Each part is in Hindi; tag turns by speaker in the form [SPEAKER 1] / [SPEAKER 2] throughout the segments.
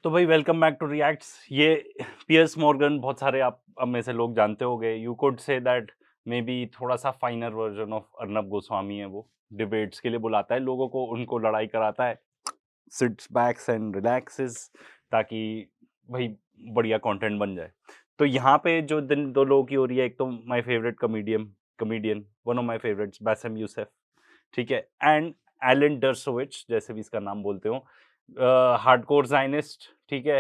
[SPEAKER 1] तो भाई वेलकम बैक टू रिएक्ट्स। ये पियर्स मॉर्गन बहुत सारे आप अब में से लोग जानते होंगे। You could say that may be थोड़ा सा फाइनर वर्जन ऑफ अर्नब गोस्वामी है। वो डिबेट्स के लिए बुलाता है लोगों को, उनको लड़ाई कराता है, सिट्स बैक्स एंड रिलैक्सेस, ताकि भाई बढ़िया कंटेंट बन जाए। तो यहाँ पे जो दिन दो लोगों की हो रही है, एक तो my favourite comedian one of my favourites Bassem Youssef, ठीक है, एंड एलन डर्सोविच, जैसे भी इसका नाम बोलते हो, हार्डकोर ज़ायनिस्ट, ठीक है,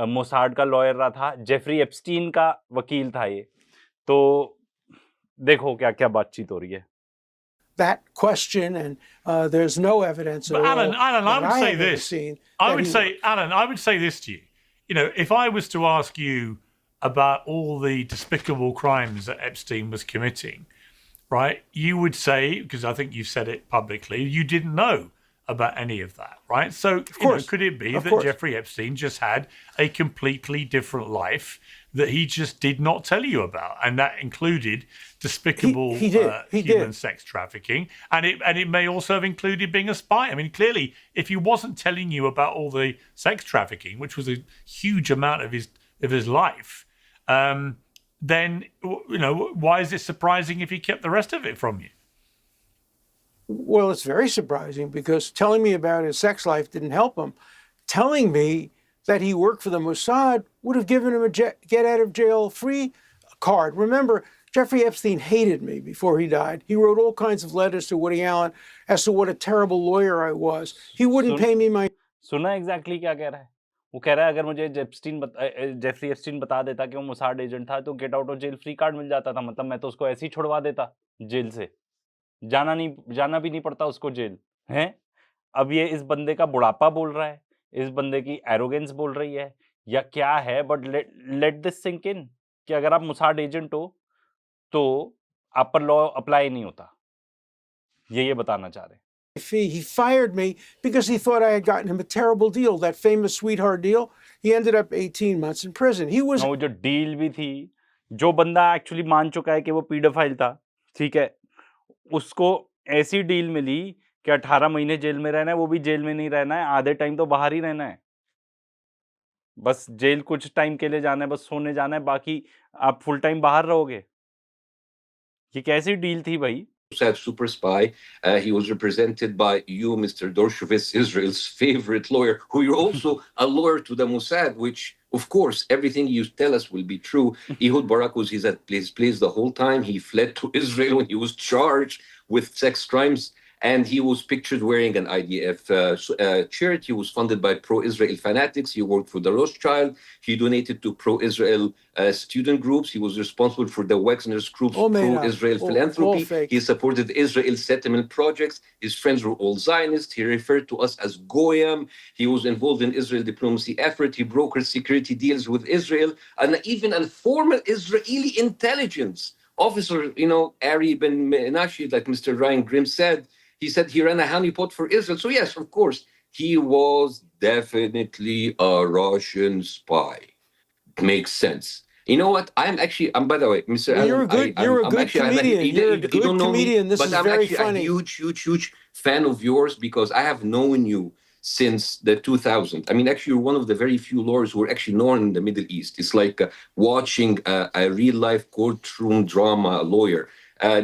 [SPEAKER 1] मोसाड का लॉयर रहा था, जेफरी एप्स्टीन का वकील था ये। तो देखो क्या क्या बातचीत हो रही है।
[SPEAKER 2] That question, and there's no evidence
[SPEAKER 3] But
[SPEAKER 2] at
[SPEAKER 3] Alan,
[SPEAKER 2] all
[SPEAKER 3] I
[SPEAKER 2] that
[SPEAKER 3] would
[SPEAKER 2] I
[SPEAKER 3] say
[SPEAKER 2] have ever
[SPEAKER 3] this.
[SPEAKER 2] seen
[SPEAKER 3] I
[SPEAKER 2] that
[SPEAKER 3] would
[SPEAKER 2] he
[SPEAKER 3] say,
[SPEAKER 2] worked.
[SPEAKER 3] Alan, I would say this to you. You know, if I was to ask you about all the despicable crimes that Epstein was committing, right, you would say, because I think you've said it publicly, you didn't know about any of that, right? So, could it be that Jeffrey Epstein just had a completely different life that he just did not tell you about, and that included despicable human sex trafficking, and it may also have included being a spy? I mean, clearly, if he wasn't telling you about all the sex trafficking, which was a huge amount of his life, then why is it surprising if he kept the rest of it from you?
[SPEAKER 2] Well, it's very surprising because telling me about his sex life didn't help him. Telling me that he worked for the Mossad would have given him a get out of jail free card. Remember, Jeffrey Epstein hated me before he died. He wrote all kinds of letters to Woody Allen as to what a terrible lawyer I was. He wouldn't pay me my...
[SPEAKER 1] सुना एग्जैक्टली क्या कह रहा है? वो कह रहा है अगर मुझे जेफरी एप्स्टीन बता देता कि वो मोसाड एजेंट था तो get out of jail free card मिल जाता था। मतलब मैं तो उसको ऐसे ही छुड़वा देता जेल से, जाना भी नहीं पड़ता उसको जेल। हैं? अब ये इस बंदे का बुढ़ापा बोल रहा है, इस बंदे की एरोगेंस बोल रही है, या क्या है? But let this sink in कि अगर आप मोसाड एजेंट हो तो आप पर लॉ अप्लाई नहीं होता। ये बताना चाह रहे हैं।
[SPEAKER 2] He fired me because he thought I had gotten him a terrible deal, that famous sweetheart deal. He ended up 18 months in prison. He was...
[SPEAKER 1] वो जो डील भी थी, जो बंदा एक्चुअली मान चुका है कि वो पीडोफाइल था, ठीक है, उसको ऐसी डील मिली कि 18 महीने जेल में रहना है, वो भी जेल में नहीं रहना है, आधे टाइम तो बाहर ही रहना है। बस जेल कुछ टाइम के लिए जाना है, बस सोने जाना है, बाकी आप फुल टाइम बाहर रहोगे। ये कैसी डील थी भाई?
[SPEAKER 4] Mossad super spy. He was represented by you, Mr. Dershowitz, Israel's favorite lawyer, who you're also a lawyer to the Mossad, which, of course, everything you tell us will be true. Ehud Barak was at his place the whole time. He fled to Israel when he was charged with sex crimes. And he was pictured wearing an IDF shirt. He was funded by pro-Israel fanatics. He worked for the Rothschild. He donated to pro-Israel student groups. He was responsible for the Wagner's group's pro-Israel philanthropy. He supported Israel settlement projects. His friends were all Zionists. He referred to us as Goyim. He was involved in Israel diplomacy effort. He brokered security deals with Israel. And even a former Israeli intelligence officer, Ari Ben Menashe, like Mr. Ryan Grimm said, he said he ran a honeypot for Israel. So yes, of course, he was definitely a Russian spy. It makes sense. You know what? I'm by the way, Mr.
[SPEAKER 2] You're a good comedian. You're a good comedian. This is very funny.
[SPEAKER 4] I'm actually a huge fan of yours because I have known you since the 2000s. I mean, actually, you're one of the very few lawyers who are actually known in the Middle East. It's like watching a real-life courtroom drama lawyer.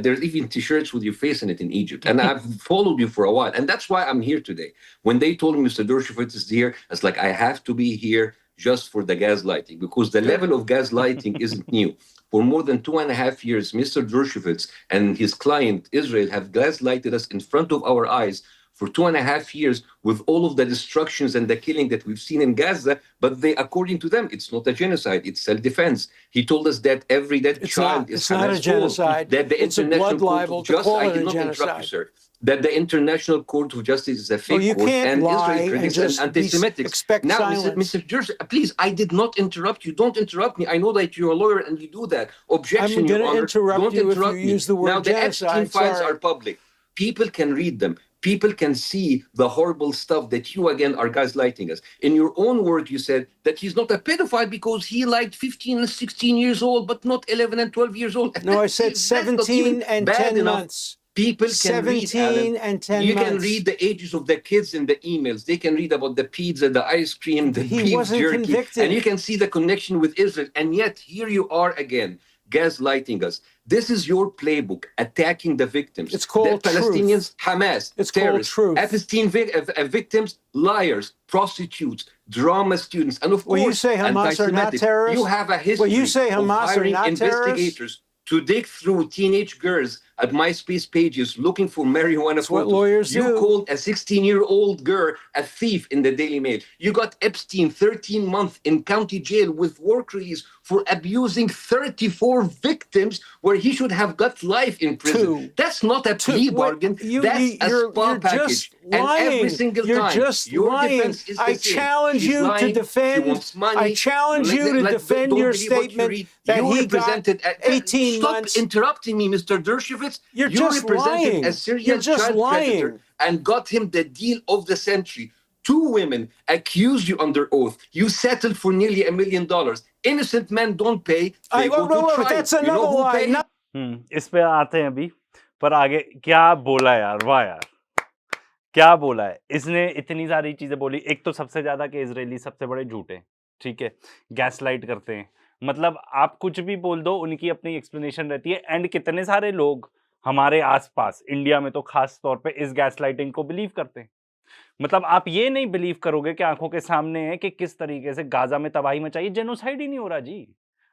[SPEAKER 4] There's even T-shirts with your face in it in Egypt. And I've followed you for a while. And that's why I'm here today. When they told me Mr. Dershowitz is here, it's like, I have to be here just for the gaslighting, because the level of gaslighting isn't new. For more than 2.5 years, Mr. Dershowitz and his client, Israel, have gaslighted us in front of our eyes for 2.5 years with all of the destructions and the killing that we've seen in Gaza. But according to them, it's not a genocide, it's self-defense. He told us that every dead child is
[SPEAKER 2] not a genocide.
[SPEAKER 4] That the
[SPEAKER 2] it's a blood libel to call it a genocide.
[SPEAKER 4] Sir. That the International Court of Justice is a fake court, and Israel critics and anti-Semitic.
[SPEAKER 2] Now,
[SPEAKER 4] Mr. George, please, I did not interrupt you. Don't interrupt me. I know that you're a lawyer and you do that. Objection,
[SPEAKER 2] I'm going
[SPEAKER 4] to
[SPEAKER 2] interrupt you if you use the word
[SPEAKER 4] now,
[SPEAKER 2] genocide.
[SPEAKER 4] Now, the Epstein files are public. People can read them. People can see the horrible stuff that you, again, are gaslighting us. In your own word, you said that he's not a pedophile because he liked 15 and 16 years old, but not 11 and 12 years old.
[SPEAKER 2] No, I said 17 and 10 months.
[SPEAKER 4] People can read, Alan.
[SPEAKER 2] 17 and 10
[SPEAKER 4] You
[SPEAKER 2] months.
[SPEAKER 4] can read the ages of the kids in the emails. They can read about the pizza, the ice cream, the
[SPEAKER 2] He
[SPEAKER 4] beef
[SPEAKER 2] wasn't
[SPEAKER 4] jerky,
[SPEAKER 2] convicted.
[SPEAKER 4] and you can see the connection with Israel. And yet here you are again, gaslighting us. This is your playbook, attacking the victims.
[SPEAKER 2] It's called
[SPEAKER 4] the Palestinians, Hamas,
[SPEAKER 2] It's called
[SPEAKER 4] terrorists,
[SPEAKER 2] truth.
[SPEAKER 4] Epstein victims, liars, prostitutes, drama students, and of
[SPEAKER 2] Well, you
[SPEAKER 4] course,
[SPEAKER 2] say Hamas are not
[SPEAKER 4] anti-Semitic.
[SPEAKER 2] terrorists?
[SPEAKER 4] You have a history
[SPEAKER 2] Well, you say
[SPEAKER 4] of
[SPEAKER 2] Hamas are
[SPEAKER 4] hiring
[SPEAKER 2] not terrorists?
[SPEAKER 4] investigators to dig through teenage girls at MySpace pages looking for marijuana
[SPEAKER 2] That's what
[SPEAKER 4] photos.
[SPEAKER 2] lawyers
[SPEAKER 4] You
[SPEAKER 2] do.
[SPEAKER 4] called a 16-year-old girl a thief in the Daily Mail. You got Epstein 13 months in county jail with work release for abusing 34 victims where he should have got life in prison.
[SPEAKER 2] Two.
[SPEAKER 4] That's not a plea bargain. That's a spa
[SPEAKER 2] you're
[SPEAKER 4] package.
[SPEAKER 2] just
[SPEAKER 4] And
[SPEAKER 2] lying.
[SPEAKER 4] every single
[SPEAKER 2] You're
[SPEAKER 4] time,
[SPEAKER 2] just
[SPEAKER 4] your
[SPEAKER 2] lying.
[SPEAKER 4] defense is the
[SPEAKER 2] I
[SPEAKER 4] same.
[SPEAKER 2] challenge
[SPEAKER 4] She's
[SPEAKER 2] you to
[SPEAKER 4] lying, she
[SPEAKER 2] defend.
[SPEAKER 4] wants money.
[SPEAKER 2] I challenge you to defend
[SPEAKER 4] don't
[SPEAKER 2] your
[SPEAKER 4] believe what you
[SPEAKER 2] statement
[SPEAKER 4] read.
[SPEAKER 2] that
[SPEAKER 4] You
[SPEAKER 2] he got
[SPEAKER 4] represented
[SPEAKER 2] 18
[SPEAKER 4] Stop
[SPEAKER 2] months.
[SPEAKER 4] interrupting me, Mr. Dershowitz.
[SPEAKER 2] You're
[SPEAKER 4] You
[SPEAKER 2] just
[SPEAKER 4] represented
[SPEAKER 2] lying.
[SPEAKER 4] a Syrian
[SPEAKER 2] You're just
[SPEAKER 4] child
[SPEAKER 2] lying.
[SPEAKER 4] predator and got him the deal of the century. 2 women accused you under oath. You settled for nearly $1 million. Innocent men don't pay. They go to trial.
[SPEAKER 2] That's
[SPEAKER 4] You know
[SPEAKER 2] another
[SPEAKER 4] who
[SPEAKER 2] lie.
[SPEAKER 4] pays?
[SPEAKER 1] इस पे आते हैं अभी, पर आगे क्या बोला यार, वाह यार, क्या बोला है इसने, इतनी सारी चीजें बोली। एक तो सबसे ज्यादा कि इजरायली सबसे बड़े झूठे, ठीक है, गैसलाइट करते हैं, मतलब आप कुछ भी बोल दो उनकी अपनी एक्सप्लेनेशन रहती है। एंड कितने सारे लोग हमारे आसपास इंडिया में तो खास तौर पे इस गैसलाइटिंग को बिलीव करते हैं। मतलब आप ये नहीं बिलीव करोगे कि आंखों के सामने है कि किस तरीके से गाजा में तबाही मचाई, जेनोसाइड ही नहीं हो रहा जी,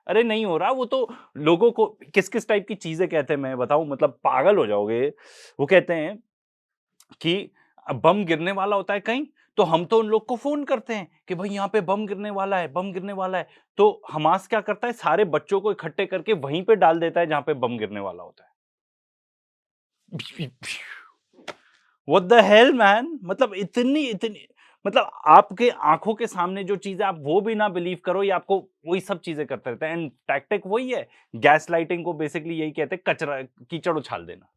[SPEAKER 1] अरे नहीं हो रहा। वो तो लोगों को किस किस टाइप की चीजें कहते हैं मैं बताऊं, मतलब पागल हो जाओगे। वो कहते हैं कि बम गिरने वाला होता है कहीं, तो हम तो उन लोग को फोन करते हैं कि भाई यहाँ पे बम गिरने वाला है, बम गिरने वाला है। तो हमास क्या करता है, सारे बच्चों को इकट्ठे करके वहीं पे डाल देता है जहां पे बम गिरने वाला होता है। What the hell man, मतलब इतनी मतलब आपके आंखों के सामने जो चीजें आप वो भी ना बिलीव करो, या आपको वही सब चीजें करते रहते हैं। एंड टैक्टिक वही है, गैस लाइटिंग को बेसिकली यही कहते हैं, कचरा कीचड़ उछाल देना।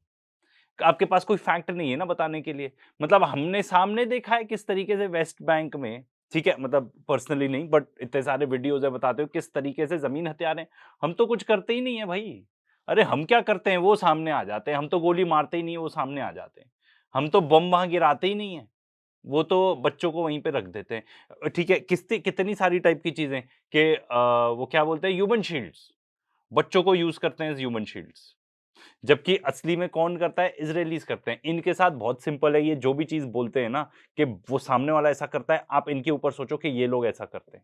[SPEAKER 1] आपके पास कोई फैक्ट नहीं है ना बताने के लिए। मतलब हमने सामने देखा है किस तरीके से वेस्ट बैंक में, ठीक है, मतलब पर्सनली नहीं बट इतने सारे वीडियोज है बताते हो किस तरीके से जमीन हथियार हैं। हम तो कुछ करते ही नहीं है भाई, अरे हम क्या करते हैं, वो सामने आ जाते हैं। हम तो गोली मारते ही नहीं है, वो सामने आ जाते हैं। हम तो बम वहां गिराते ही नहीं है, वो तो बच्चों को वहीं पे रख देते हैं। ठीक है, कितनी सारी टाइप की चीजें कि वो क्या बोलते हैं, ह्यूमन शील्ड्स, बच्चों को यूज करते हैं ह्यूमन शील्ड्स, जबकि असली में कौन करता है, इजरायलीज करते हैं। इनके साथ बहुत सिंपल है, ये जो भी चीज बोलते हैं ना कि वो सामने वाला ऐसा करता है, आप इनके ऊपर सोचो कि ये लोग ऐसा करते हैं।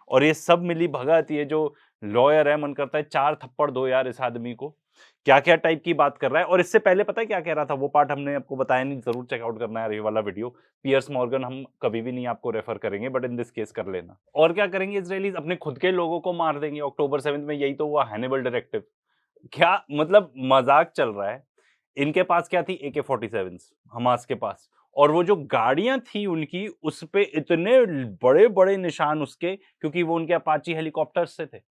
[SPEAKER 1] और ये सब मिली भगत, ये जो लॉयर है, मन करता है 4 थप्पड़ दो यार इस आदमी को, क्या क्या टाइप की बात कर रहा है। और इससे पहले पता है क्या कह रहा था, वो पार्ट हमने आपको बताया नहीं, जरूर चेकआउट करना है ये वाला वीडियो। पियर्स मॉर्गन हम कभी भी नहीं आपको रेफर करेंगे, बट इन दिस केस कर लेना। और क्या करेंगे इजरायलीज, अपने खुद के लोगों को मार देंगे। अक्टूबर 7 में यही तो हुआ, हैनिबल डायरेक्टिव। क्या मतलब मजाक चल रहा है। इनके पास क्या थी, AK-47 हमास के पास, और वो जो गाड़ियां थी उनकी, उस पे इतने बड़े बड़े निशान उसके, क्योंकि वो उनके अपाची हेलीकॉप्टर्स से थे।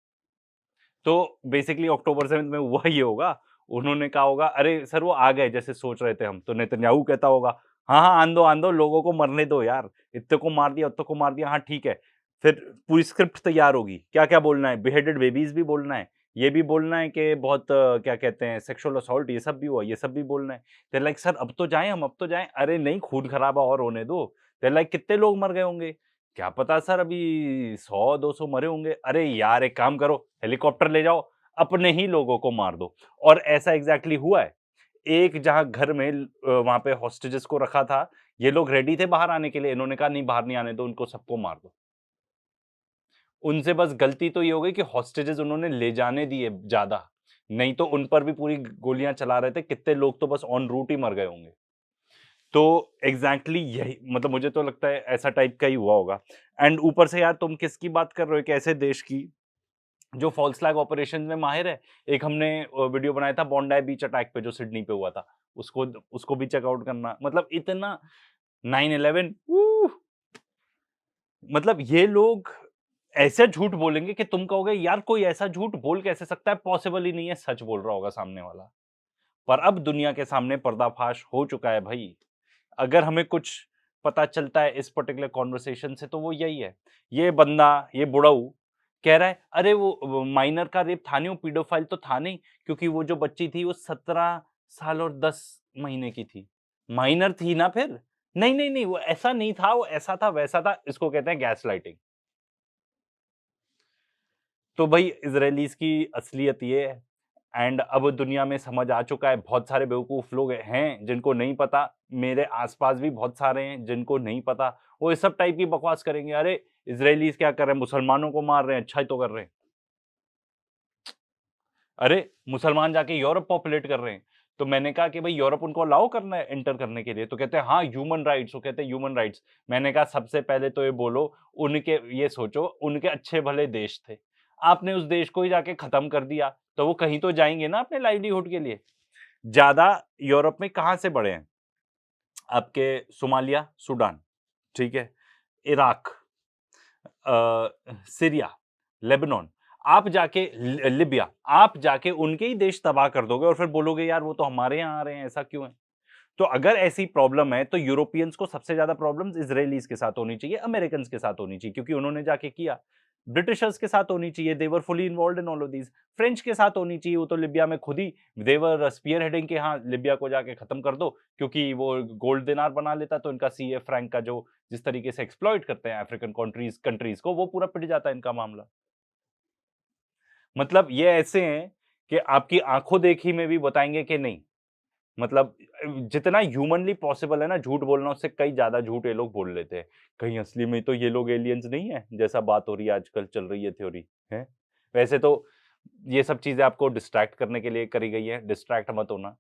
[SPEAKER 1] तो बेसिकली अक्टूबर 7 में हुआ ये होगा, उन्होंने कहा होगा अरे सर वो आ गए जैसे सोच रहे थे हम, तो नेतन्याहू कहता होगा हाँ हाँ आन दो लोगों को मरने दो यार, इतने को मार दिया, उतने को मार दिया, हाँ ठीक है। फिर पूरी स्क्रिप्ट तैयार होगी, क्या क्या बोलना है, बिहेडेड बेबीज भी बोलना है, ये भी बोलना है कि बहुत क्या कहते हैं सेक्सुअल असॉल्ट, ये सब भी हुआ, ये सब भी बोलना है। तो लाइक सर अब तो जाएं हम, अब तो जाएं। अरे नहीं, खून खराबा और होने दो। तो लाइक कितने लोग मर गए होंगे, क्या पता सर, अभी 100-200 मरे होंगे। अरे यार एक काम करो, हेलीकॉप्टर ले जाओ, अपने ही लोगों को मार दो। और ऐसा एग्जैक्टली हुआ है। एक जहां घर में वहां पे हॉस्टेजेस को रखा था, ये लोग रेडी थे बाहर आने के लिए, इन्होंने कहा नहीं बाहर नहीं आने दो, उनको सबको मार दो। उनसे बस गलती तो ये हो गई कि हॉस्टेजेस उन्होंने ले जाने दिए ज्यादा, नहीं तो उन पर भी पूरी गोलियां चला रहे थे। कितने लोग तो बस ऑन रूट ही मर गए होंगे। तो एग्जैक्टली यही, मतलब मुझे तो लगता है ऐसा टाइप का ही हुआ होगा। एंड ऊपर से यार तुम किसकी बात कर रहे हो, कैसे देश की जो फॉल्स फ्लैग ऑपरेशन में माहिर है। एक हमने वीडियो बनाया था बॉन्डाई बीच अटैक पे जो सिडनी पे हुआ था, उसको भी चेकआउट करना। मतलब इतना 9/11, मतलब ये लोग ऐसे झूठ बोलेंगे कि तुम कहोगे यार कोई ऐसा झूठ बोल कैसे सकता है, पॉसिबल ही नहीं है, सच बोल रहा होगा सामने वाला। पर अब दुनिया के सामने पर्दाफाश हो चुका है भाई। अगर हमें कुछ पता चलता है इस पर्टिकुलर कॉन्वर्सेशन से, तो वो यही है। ये बंदा, ये बुढ़ऊ कह रहा है अरे वो माइनर का रेप था नहीं, वो पीडोफाइल तो था नहीं, क्योंकि वो जो बच्ची थी वो 17 साल और 10 महीने की थी। माइनर थी ना फिर? नहीं, नहीं, नहीं, वो ऐसा नहीं था, वो ऐसा था, वैसा था, इसको कहते हैं गैसलाइटिंग। तो भाई इज़राइलीज़ की असलियत ये है एंड अब दुनिया में समझ आ चुका है, बहुत सारे बेवकूफ़ लोग हैं जिनको नहीं पता, मेरे आस-पास भी बहुत सारे हैं जिनको नहीं पता, वो इस सब टाइप की बकवास करेंगे, अरे! इज़राइलीज़ क्या कर रहे हैं, मुसलमानों को मार रहे हैं, अच्छा ही तो कर रहे हैं। अरे! मुसलमान जाके यूरोप पॉपुलेट कर रहे हैं। तो मैंने कहा कि भई यूरोप उनको अलाउ करना है एंटर करने के लिए? तो कहते हैं हाँ, ह्यूमन राइट्स, वो कहते हैं ह्यूमन राइट्स। मैंने कहा सबसे पहले तो ये बोलो, उनके ये सोचो, उनके अच्छे भले देश थे। आपने उस देश को ही जाके खत्म कर दिया, तो वो कहीं तो जाएँगे ना अपने लाइवलीहुड के लिए। ज़्यादा यूरोप में कहाँ से बढ़े हैं? आपके सोमालिया, सूडान, ठीक है? इराक, सीरिया, लेबनान, आप जाके लिबिया, आप जाके उनके ही देश तबाह कर दोगे और फिर बोलोगे यार वो तो हमारे यहाँ आ रहे हैं, ऐसा क्यों है? तो अगर ऐसी प्रॉब्लम है तो यूरोपियंस को सबसे ज़्यादा प्रॉब्लम्स इज़राइलीज़ के साथ होनी चाहिए, अमेरिकन्स के साथ होनी चाहिए क्योंकि उन्होंने जाके किया। ब्रिटिशर्स के साथ होनी चाहिए, they were fully involved in all of these. French के साथ होनी चाहिए, वो तो लिबिया में खुद ही दे वर स्पीयर हेडिंग कि हाँ, लिबिया को जाके खत्म कर दो क्योंकि वो गोल्ड दिनार बना लेता तो इनका सीए फ्रैंक का जो जिस तरीके से एक्सप्लॉइट करते हैं अफ्रीकन कंट्रीज़ को वो पूरा पिट जाता है इनका मामला। मतलब ये ऐसे हैं कि आपकी आँखों देखी में भी बताएँगे कि नहीं। मतलब जितना ह्यूमनली पॉसिबल है ना झूठ बोलना उससे कई ज़्यादा झूठ ये लोग बोल लेते हैं। कहीं असली में तो ये लोग एलियंस नहीं है, जैसा बात हो रही है आजकल चल रही है थ्योरी, हैं? वैसे तो ये सब चीज़ें आपको डिस्ट्रैक्ट करने के लिए करी गई है, डिस्ट्रैक्ट मत होना।